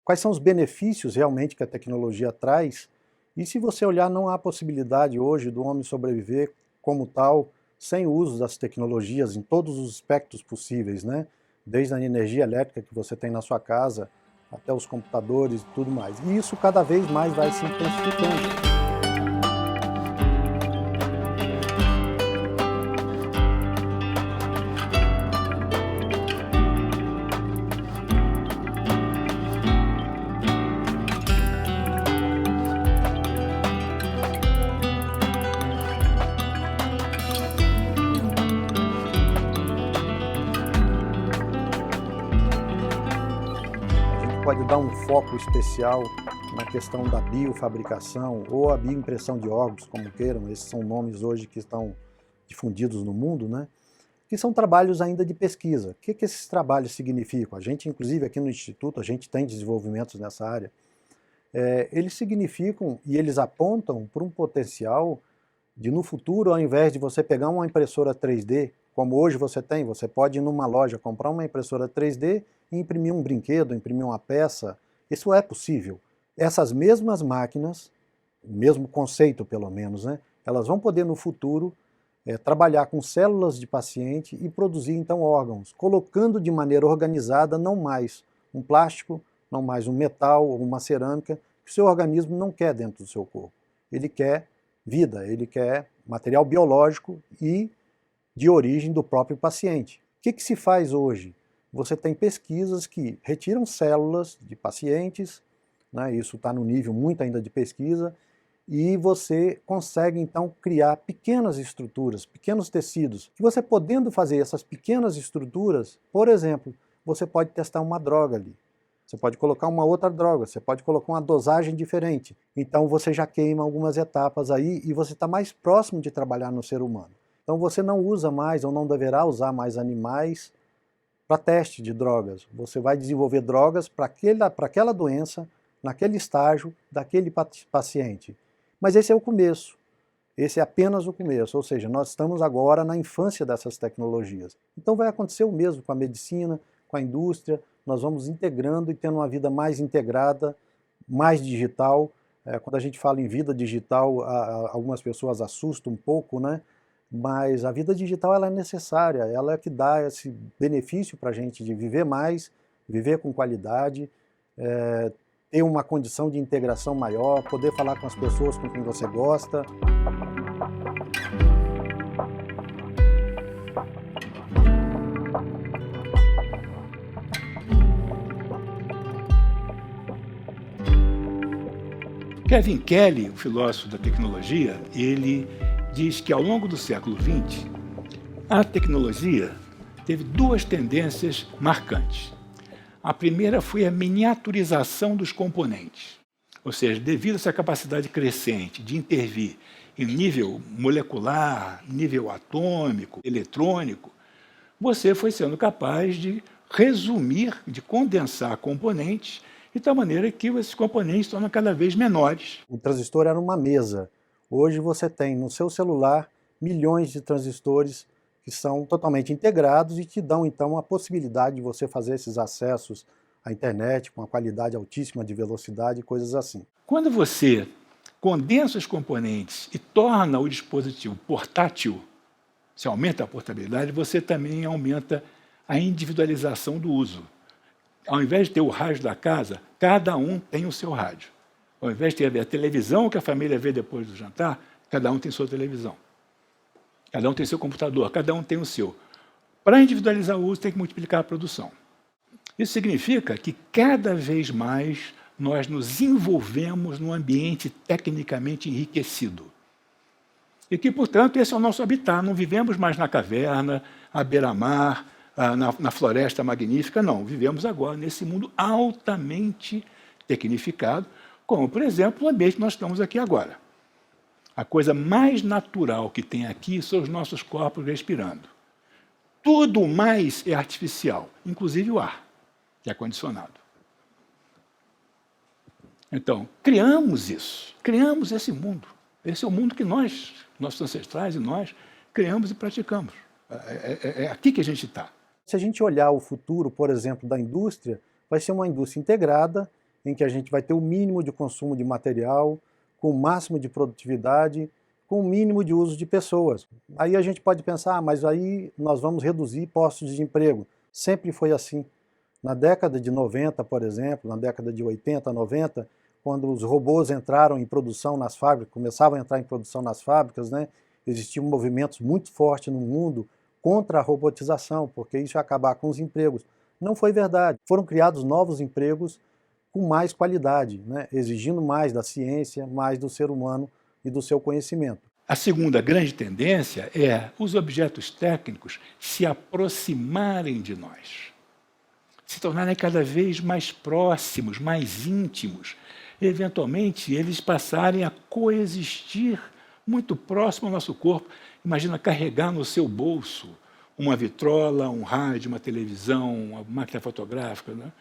quais são os benefícios realmente que a tecnologia traz, e se você olhar, não há possibilidade hoje do homem sobreviver como tal, sem o uso das tecnologias em todos os aspectos possíveis, né? Desde a energia elétrica que você tem na sua casa, até os computadores e tudo mais. E isso cada vez mais vai se intensificando. Pode dar um foco especial na questão da biofabricação ou a bioimpressão de órgãos, como queiram, esses são nomes hoje que estão difundidos no mundo, né? Que são trabalhos ainda de pesquisa. O que esses trabalhos significam? A gente, inclusive, aqui no Instituto, a gente tem desenvolvimentos nessa área. Eles significam e eles apontam para um potencial de, no futuro, ao invés de você pegar uma impressora 3D, como hoje você tem, você pode ir numa loja, comprar uma impressora 3D e imprimir um brinquedo, imprimir uma peça. Isso é possível. Essas mesmas máquinas, o mesmo conceito pelo menos, né, elas vão poder no futuro trabalhar com células de paciente e produzir então órgãos, colocando de maneira organizada não mais um plástico, não mais um metal ou uma cerâmica que o seu organismo não quer dentro do seu corpo. Ele quer vida, ele quer material biológico e de origem do próprio paciente. O que se faz hoje? Você tem pesquisas que retiram células de pacientes, né, isso está no nível muito ainda de pesquisa, e você consegue então criar pequenas estruturas, pequenos tecidos, que você podendo fazer essas pequenas estruturas, por exemplo, você pode testar uma droga ali. Você pode colocar uma outra droga, você pode colocar uma dosagem diferente. Então você já queima algumas etapas aí e você está mais próximo de trabalhar no ser humano. Então você não usa mais ou não deverá usar mais animais para teste de drogas. Você vai desenvolver drogas para aquela doença, naquele estágio, daquele paciente. Mas esse é o começo. Esse é apenas o começo, ou seja, nós estamos agora na infância dessas tecnologias. Então vai acontecer o mesmo com a medicina, com a indústria, nós vamos integrando e tendo uma vida mais integrada, mais digital. Quando a gente fala em vida digital, algumas pessoas assustam um pouco, né? Mas a vida digital ela é necessária, ela é que dá esse benefício para a gente de viver mais, viver com qualidade, ter uma condição de integração maior, poder falar com as pessoas com quem você gosta. Kevin Kelly, o filósofo da tecnologia, ele diz que ao longo do século XX, a tecnologia teve duas tendências marcantes. A primeira foi a miniaturização dos componentes, ou seja, devido a essa capacidade crescente de intervir em nível molecular, nível atômico, eletrônico, você foi sendo capaz de resumir, de condensar componentes de tal maneira que esses componentes se tornam cada vez menores. O transistor era uma mesa. Hoje você tem no seu celular milhões de transistores que são totalmente integrados e te dão então a possibilidade de você fazer esses acessos à internet com uma qualidade altíssima de velocidade e coisas assim. Quando você condensa os componentes e torna o dispositivo portátil, você aumenta a portabilidade, você também aumenta a individualização do uso. Ao invés de ter o rádio da casa, cada um tem o seu rádio. Ao invés de ter a televisão que a família vê depois do jantar, cada um tem sua televisão. Cada um tem seu computador, cada um tem o seu. Para individualizar o uso, tem que multiplicar a produção. Isso significa que cada vez mais nós nos envolvemos num ambiente tecnicamente enriquecido. E que, portanto, esse é o nosso habitat. Não vivemos mais na caverna, à beira-mar, na floresta magnífica, não. Vivemos agora nesse mundo altamente tecnificado, como, por exemplo, o ambiente que nós estamos aqui agora. A coisa mais natural que tem aqui são os nossos corpos respirando. Tudo mais é artificial, inclusive o ar, que é condicionado. Então, criamos isso, criamos esse mundo. Esse é o mundo que nós, nossos ancestrais e nós, criamos e praticamos. É aqui que a gente está. Se a gente olhar o futuro, por exemplo, da indústria, vai ser uma indústria integrada em que a gente vai ter o mínimo de consumo de material, com o máximo de produtividade, com o mínimo de uso de pessoas. Aí a gente pode pensar, mas aí nós vamos reduzir postos de emprego. Sempre foi assim. Na década de 90, por exemplo, na década de 80, 90, quando os robôs entraram em produção nas fábricas, começavam a entrar em produção nas fábricas, né, existiam movimentos muito fortes no mundo contra a robotização, porque isso ia acabar com os empregos. Não foi verdade. Foram criados novos empregos com mais qualidade, né, exigindo mais da ciência, mais do ser humano e do seu conhecimento. A segunda grande tendência é os objetos técnicos se aproximarem de nós, se tornarem cada vez mais próximos, mais íntimos, e, eventualmente, eles passarem a coexistir muito próximo ao nosso corpo. Imagina carregar no seu bolso uma vitrola, um rádio, uma televisão, uma máquina fotográfica, né?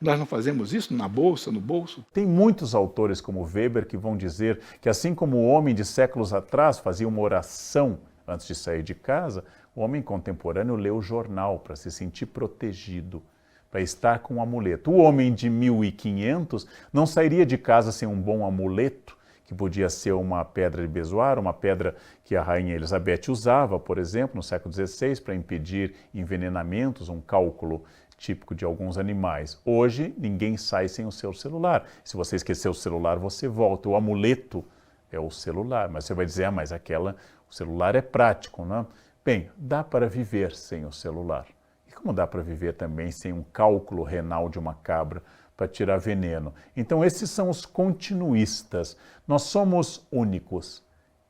Nós não fazemos isso na bolsa, no bolso? Tem muitos autores como Weber que vão dizer que assim como o homem de séculos atrás fazia uma oração antes de sair de casa, o homem contemporâneo lê o jornal para se sentir protegido, para estar com um amuleto. O homem de 1500 não sairia de casa sem um bom amuleto, que podia ser uma pedra de bezoar, uma pedra que a rainha Elizabeth usava, por exemplo, no século XVI, para impedir envenenamentos, um cálculo típico de alguns animais. Hoje, ninguém sai sem o seu celular. Se você esquecer o celular, você volta. O amuleto é o celular, mas você vai dizer, mas o celular é prático, não é? Bem, dá para viver sem o celular. E como dá para viver também sem um cálculo renal de uma cabra para tirar veneno? Então, esses são os continuistas. Nós somos únicos,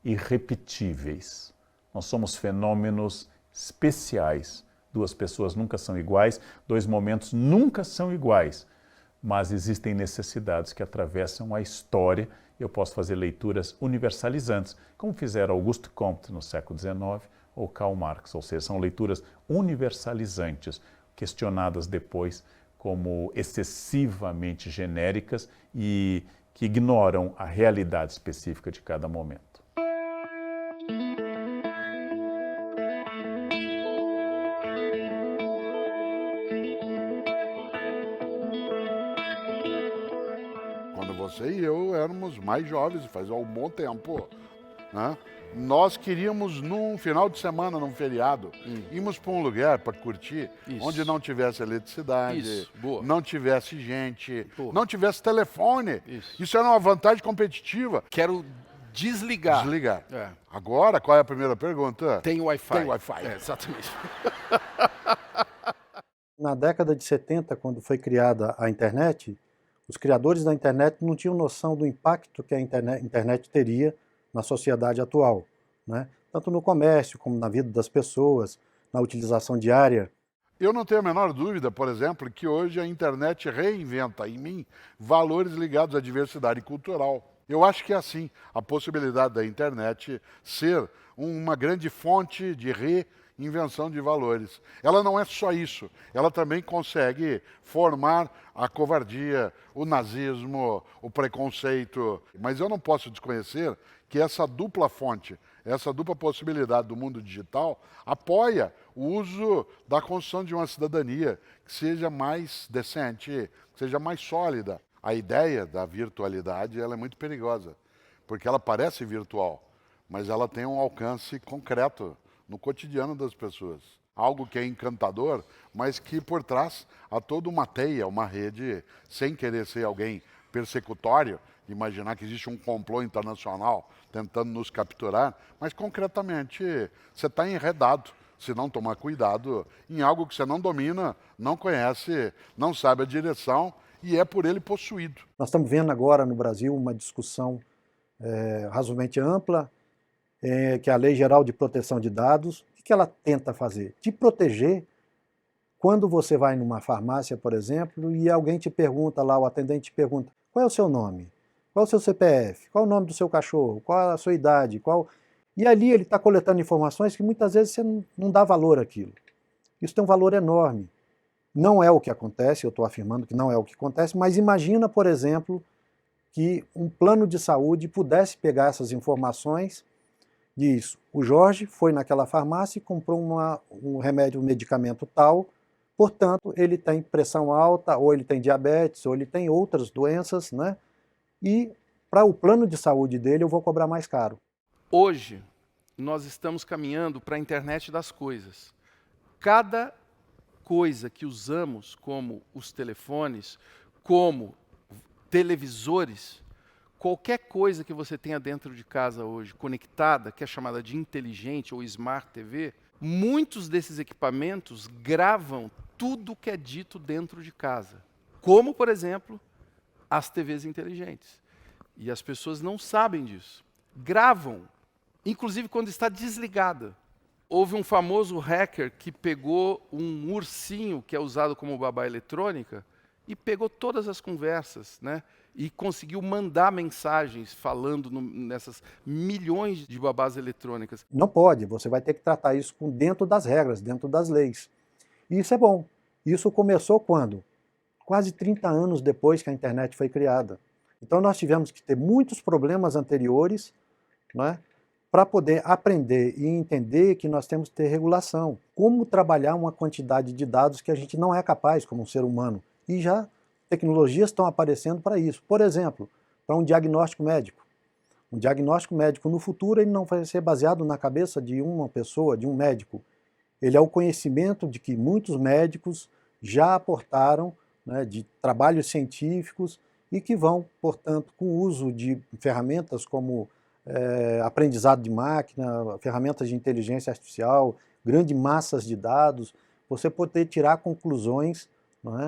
irrepetíveis. Nós somos fenômenos especiais. Duas pessoas nunca são iguais, dois momentos nunca são iguais, mas existem necessidades que atravessam a história. Eu posso fazer leituras universalizantes, como fizeram Auguste Comte no século XIX ou Karl Marx, ou seja, são leituras universalizantes, questionadas depois como excessivamente genéricas e que ignoram a realidade específica de cada momento. Você e eu éramos mais jovens, faz um bom tempo, né? Nós queríamos num final de semana, num feriado, irmos para um lugar para curtir, onde não tivesse eletricidade, não tivesse gente, não tivesse telefone. Isso era uma vantagem competitiva. Quero desligar. Desligar. Agora, qual é a primeira pergunta? Tem Wi-Fi. Tem Wi-Fi. Exatamente. Na década de 70, quando foi criada a internet, os criadores da internet não tinham noção do impacto que a internet teria na sociedade atual, né? Tanto no comércio, como na vida das pessoas, na utilização diária. Eu não tenho a menor dúvida, por exemplo, que hoje a internet reinventa em mim valores ligados à diversidade cultural. Eu acho que é assim, a possibilidade da internet ser uma grande fonte de reinvenção de valores. Ela não é só isso, ela também consegue formar a covardia, o nazismo, o preconceito. Mas eu não posso desconhecer que essa dupla fonte, essa dupla possibilidade do mundo digital apoia o uso da construção de uma cidadania que seja mais decente, que seja mais sólida. A ideia da virtualidade ela é muito perigosa, porque ela parece virtual, mas ela tem um alcance concreto no cotidiano das pessoas. Algo que é encantador, mas que por trás há toda uma teia, uma rede, sem querer ser alguém persecutório, imaginar que existe um complô internacional tentando nos capturar, mas concretamente você está enredado, se não tomar cuidado, em algo que você não domina, não conhece, não sabe a direção e é por ele possuído. Nós estamos vendo agora no Brasil uma discussão razoavelmente ampla, que é a Lei Geral de Proteção de Dados. O que ela tenta fazer? Te proteger quando você vai numa farmácia, por exemplo, e alguém te pergunta lá, o atendente te pergunta, qual é o seu nome? Qual é o seu CPF? Qual é o nome do seu cachorro? Qual é a sua idade? E ali ele está coletando informações que muitas vezes você não dá valor àquilo. Isso tem um valor enorme. Não é o que acontece, eu estou afirmando que não é o que acontece, mas imagina, por exemplo, que um plano de saúde pudesse pegar essas informações. Diz, o Jorge foi naquela farmácia e comprou um remédio, um medicamento tal, Portanto, ele tem pressão alta, ou ele tem diabetes, ou ele tem outras doenças, né? E para o plano de saúde dele eu vou cobrar mais caro. Hoje, nós estamos caminhando para a internet das coisas. Cada coisa que usamos, como os telefones, como televisores, qualquer coisa que você tenha dentro de casa hoje, conectada, que é chamada de inteligente ou Smart TV, muitos desses equipamentos gravam tudo que é dito dentro de casa. Como, por exemplo, as TVs inteligentes. E as pessoas não sabem disso. Gravam, inclusive quando está desligada. Houve um famoso hacker que pegou um ursinho, que é usado como babá eletrônica, e pegou todas as conversas, né? E conseguiu mandar mensagens falando nessas milhões de babás eletrônicas. Não pode, você vai ter que tratar isso dentro das regras, dentro das leis. E isso é bom. Isso começou quando? Quase 30 anos depois que a internet foi criada. Então nós tivemos que ter muitos problemas anteriores, né, para poder aprender e entender que nós temos que ter regulação. Como trabalhar uma quantidade de dados que a gente não é capaz como um ser humano. E já tecnologias estão aparecendo para isso. Por exemplo, para um diagnóstico médico. Um diagnóstico médico no futuro ele não vai ser baseado na cabeça de uma pessoa, de um médico. Ele é o conhecimento de que muitos médicos já aportaram, né, de trabalhos científicos e que vão, portanto, com o uso de ferramentas como aprendizado de máquina, ferramentas de inteligência artificial, grandes massas de dados, você poder tirar conclusões, não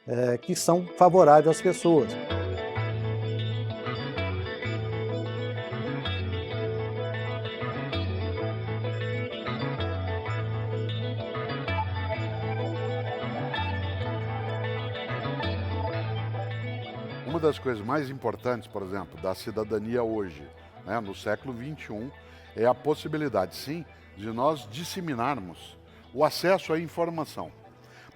é, que são favoráveis às pessoas. Uma das coisas mais importantes, por exemplo, da cidadania hoje, né, no século XXI, é a possibilidade, sim, de nós disseminarmos o acesso à informação.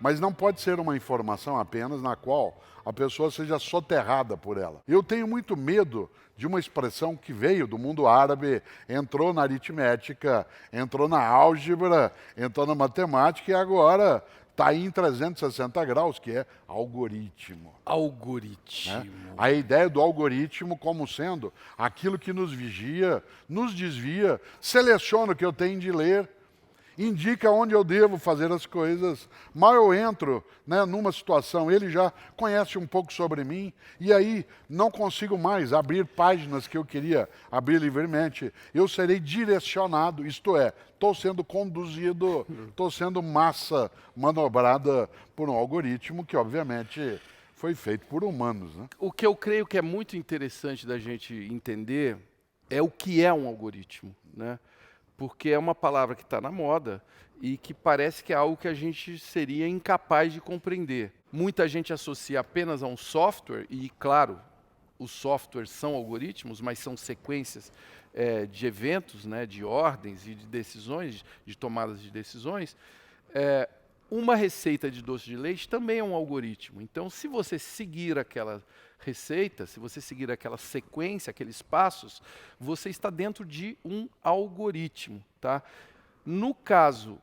Mas não pode ser uma informação apenas na qual a pessoa seja soterrada por ela. Eu tenho muito medo de uma expressão que veio do mundo árabe, entrou na aritmética, entrou na álgebra, entrou na matemática e agora está aí em 360 graus, que é algoritmo. Algoritmo. Né? A ideia do algoritmo como sendo aquilo que nos vigia, nos desvia, seleciona o que eu tenho de ler, indica onde eu devo fazer as coisas. Mal eu entro, né, numa situação, ele já conhece um pouco sobre mim, e aí não consigo mais abrir páginas que eu queria abrir livremente. Eu serei direcionado, isto é, estou sendo conduzido, estou sendo massa manobrada por um algoritmo que, obviamente, foi feito por humanos. Né? O que eu creio que é muito interessante da gente entender é o que é um algoritmo, né? Porque é uma palavra que está na moda e que parece que é algo que a gente seria incapaz de compreender. Muita gente associa apenas a um software, e claro, os softwares são algoritmos, mas são sequências de eventos, né, de ordens e de decisões, de tomadas de decisões. Uma receita de doce de leite também é um algoritmo. Então, se você seguir aquela receita, se você seguir aquela sequência, aqueles passos, você está dentro de um algoritmo. Tá? No caso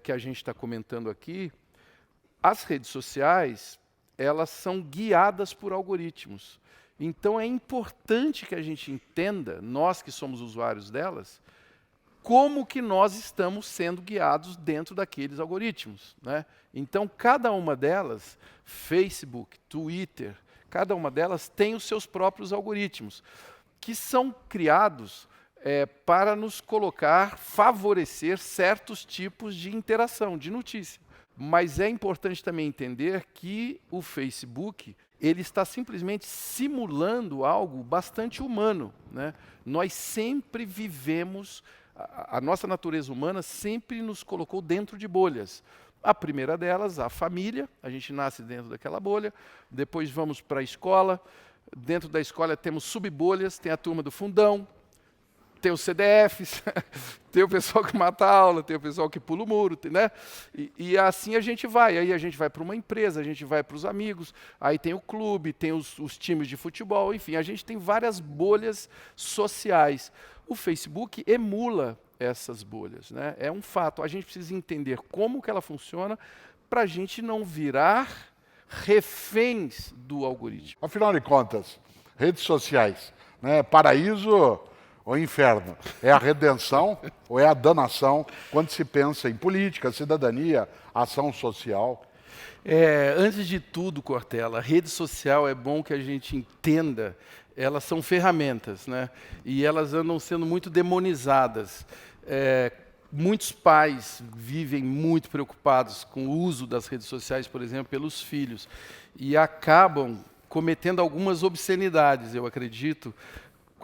que a gente está comentando aqui, as redes sociais, elas são guiadas por algoritmos. Então, é importante que a gente entenda, nós que somos usuários delas, como que nós estamos sendo guiados dentro daqueles algoritmos. Né? Então, cada uma delas, Facebook, Twitter, cada uma delas tem os seus próprios algoritmos, que são criados para nos colocar, favorecer certos tipos de interação, de notícia. Mas é importante também entender que o Facebook ele está simplesmente simulando algo bastante humano. Né? Nós sempre vivemos... A nossa natureza humana sempre nos colocou dentro de bolhas. A primeira delas, a família, a gente nasce dentro daquela bolha, depois vamos para a escola, dentro da escola temos subbolhas, tem a turma do fundão, tem os CDFs, tem o pessoal que mata a aula, tem o pessoal que pula o muro, né? E assim a gente vai, aí a gente vai para uma empresa, a gente vai para os amigos, aí tem o clube, tem os times de futebol, enfim, a gente tem várias bolhas sociais. O Facebook emula essas bolhas, né? É um fato. A gente precisa entender como que ela funciona para a gente não virar reféns do algoritmo. Afinal de contas, redes sociais, né? Paraíso ou inferno? É a redenção ou é a danação quando se pensa em política, cidadania, ação social? Antes de tudo, Cortella, rede social é bom que a gente entenda, elas são ferramentas, né? E elas andam sendo muito demonizadas. Muitos pais vivem muito preocupados com o uso das redes sociais, por exemplo, pelos filhos, e acabam cometendo algumas obscenidades, eu acredito,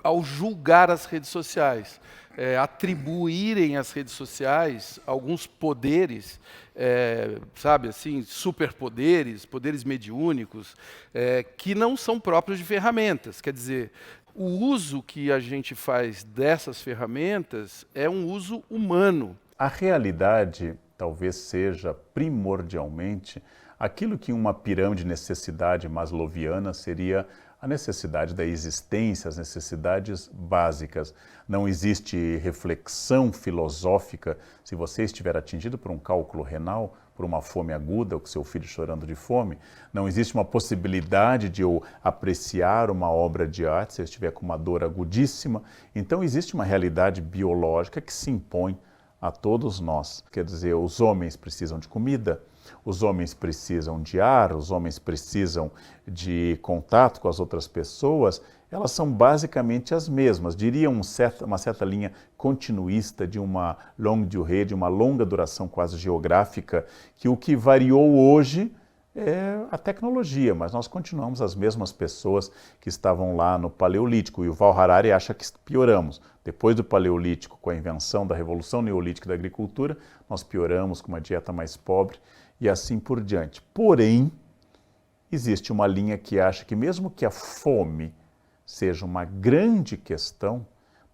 ao julgar as redes sociais, atribuírem às redes sociais alguns poderes, sabe assim, superpoderes, poderes mediúnicos, que não são próprios de ferramentas. Quer dizer, o uso que a gente faz dessas ferramentas é um uso humano. A realidade talvez seja primordialmente aquilo que em uma pirâmide de necessidade maslowiana seria a necessidade da existência, as necessidades básicas. Não existe reflexão filosófica se você estiver atingido por um cálculo renal, por uma fome aguda, ou com seu filho chorando de fome. Não existe uma possibilidade de eu apreciar uma obra de arte se eu estiver com uma dor agudíssima. Então existe uma realidade biológica que se impõe a todos nós. Quer dizer, os homens precisam de comida, os homens precisam de ar, os homens precisam de contato com as outras pessoas. Elas são basicamente as mesmas. Diria uma certa linha continuista de uma longue durée, de uma longa duração quase geográfica, que o que variou hoje é a tecnologia, mas nós continuamos as mesmas pessoas que estavam lá no Paleolítico. E o Yuval Harari acha que pioramos. Depois do Paleolítico, com a invenção da Revolução Neolítica da Agricultura, nós pioramos com uma dieta mais pobre e assim por diante. Porém, existe uma linha que acha que mesmo que a fome seja uma grande questão,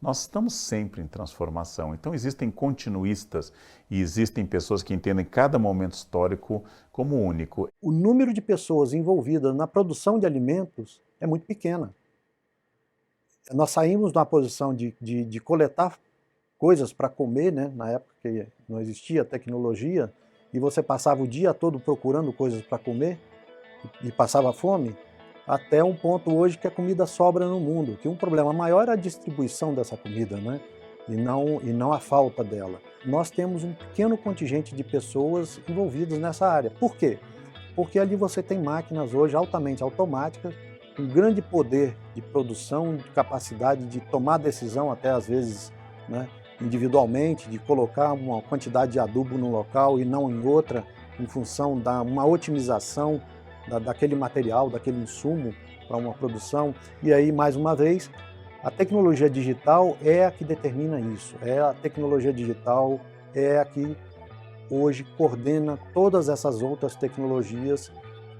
nós estamos sempre em transformação. Então existem continuistas e existem pessoas que entendem cada momento histórico como único. O número de pessoas envolvidas na produção de alimentos é muito pequena. Nós saímos de uma posição de coletar coisas para comer, né? Na época que não existia tecnologia, e você passava o dia todo procurando coisas para comer e passava fome, até um ponto hoje que a comida sobra no mundo, que um problema maior é a distribuição dessa comida, né? E não a falta dela. Nós temos um pequeno contingente de pessoas envolvidas nessa área. Por quê? Porque ali você tem máquinas hoje altamente automáticas, com grande poder de produção, de capacidade de tomar decisão, até às vezes, né, individualmente, de colocar uma quantidade de adubo num local e não em outra, em função de uma otimização daquele material, daquele insumo para uma produção. E aí, mais uma vez, a tecnologia digital é a que determina isso. A tecnologia digital é a que hoje coordena todas essas outras tecnologias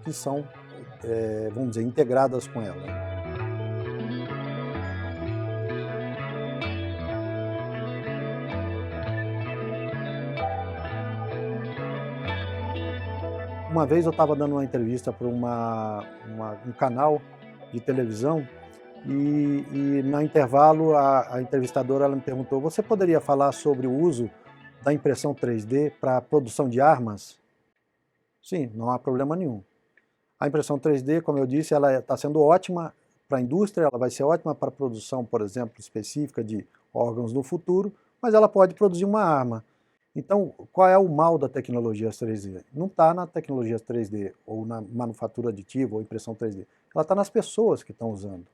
que são, vamos dizer, integradas com ela. Uma vez eu estava dando uma entrevista para um canal de televisão e no intervalo a entrevistadora ela me perguntou: você poderia falar sobre o uso da impressão 3D para a produção de armas? Sim, não há problema nenhum. A impressão 3D, como eu disse, ela está sendo ótima para a indústria, ela vai ser ótima para a produção, por exemplo, específica de órgãos no futuro, mas ela pode produzir uma arma. Então, qual é o mal da tecnologia 3D? Não está na tecnologia 3D, ou na manufatura aditiva, ou impressão 3D. Ela está nas pessoas que estão usando.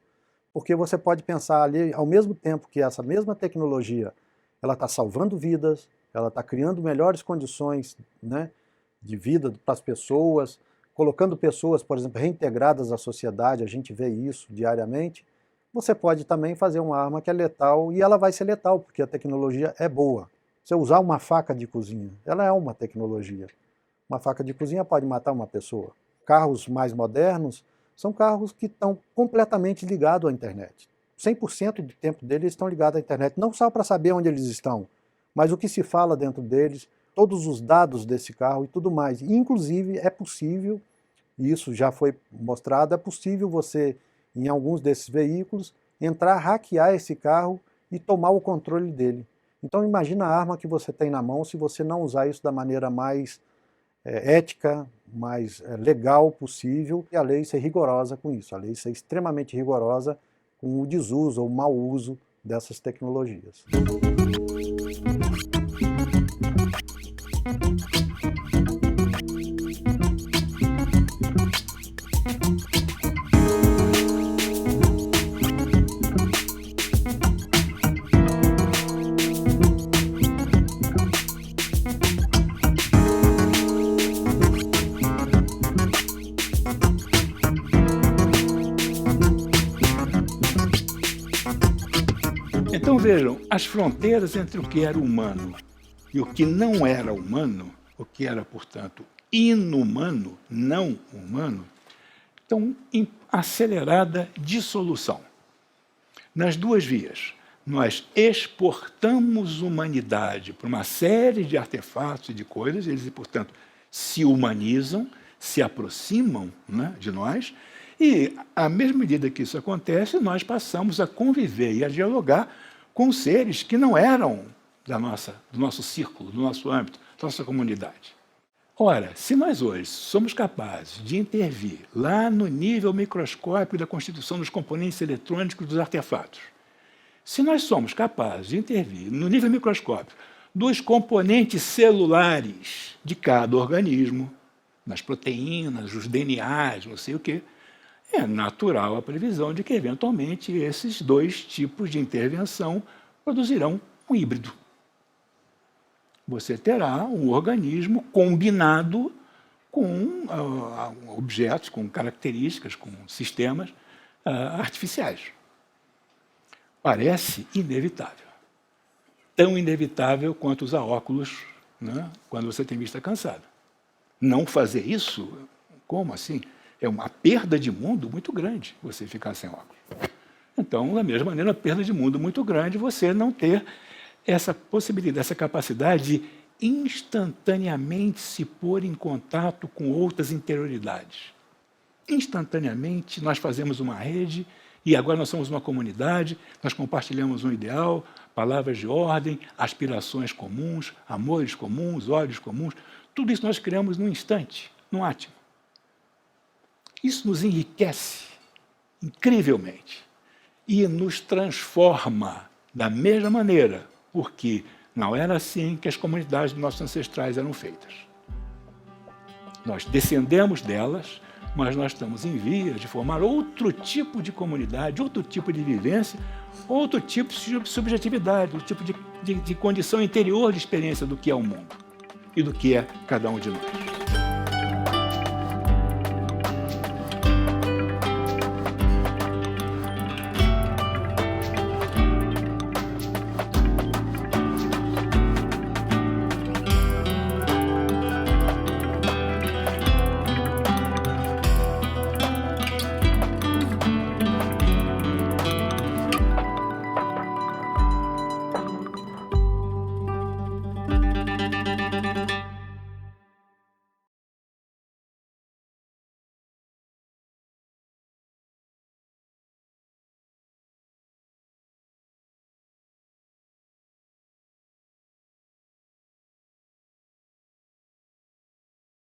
Porque você pode pensar ali, ao mesmo tempo que essa mesma tecnologia, ela está salvando vidas, ela está criando melhores condições, né, de vida para as pessoas, colocando pessoas, por exemplo, reintegradas à sociedade, a gente vê isso diariamente. Você pode também fazer uma arma que é letal, e ela vai ser letal, porque a tecnologia é boa. Você usar uma faca de cozinha, ela é uma tecnologia. Uma faca de cozinha pode matar uma pessoa. Carros mais modernos são carros que estão completamente ligados à internet. 100% do tempo deles estão ligados à internet, não só para saber onde eles estão, mas o que se fala dentro deles, todos os dados desse carro e tudo mais. E, inclusive, é possível, e isso já foi mostrado, é possível você, em alguns desses veículos, entrar, hackear esse carro e tomar o controle dele. Então imagina a arma que você tem na mão se você não usar isso da maneira mais ética, mais legal possível, e a lei ser rigorosa com isso, a lei ser extremamente rigorosa com o desuso ou mau uso dessas tecnologias. Então vejam, as fronteiras entre o que era humano e o que não era humano, o que era, portanto, inumano, não humano, estão em acelerada dissolução. Nas duas vias, nós exportamos humanidade para uma série de artefatos e de coisas, eles, portanto, se humanizam, se aproximam, né, de nós, e, à mesma medida que isso acontece, nós passamos a conviver e a dialogar com seres que não eram do nosso círculo, do nosso âmbito, da nossa comunidade. Ora, se nós hoje somos capazes de intervir lá no nível microscópico da constituição dos componentes eletrônicos dos artefatos, se nós somos capazes de intervir no nível microscópico dos componentes celulares de cada organismo, nas proteínas, os DNAs, não sei o quê, é natural a previsão de que, eventualmente, esses dois tipos de intervenção produzirão um híbrido. Você terá um organismo combinado com objetos, com características, com sistemas artificiais. Parece inevitável. Tão inevitável quanto usar óculos, né, quando você tem vista cansada. Não fazer isso, como assim? É uma perda de mundo muito grande você ficar sem óculos. Então, da mesma maneira, uma perda de mundo muito grande você não ter essa possibilidade, essa capacidade de instantaneamente se pôr em contato com outras interioridades. Instantaneamente, nós fazemos uma rede e agora nós somos uma comunidade, nós compartilhamos um ideal, palavras de ordem, aspirações comuns, amores comuns, ódios comuns. Tudo isso nós criamos num instante, num átimo. Isso nos enriquece incrivelmente e nos transforma da mesma maneira, porque não era assim que as comunidades dos nossos ancestrais eram feitas. Nós descendemos delas, mas nós estamos em vias de formar outro tipo de comunidade, outro tipo de vivência, outro tipo de subjetividade, outro tipo de condição interior de experiência do que é o mundo e do que é cada um de nós.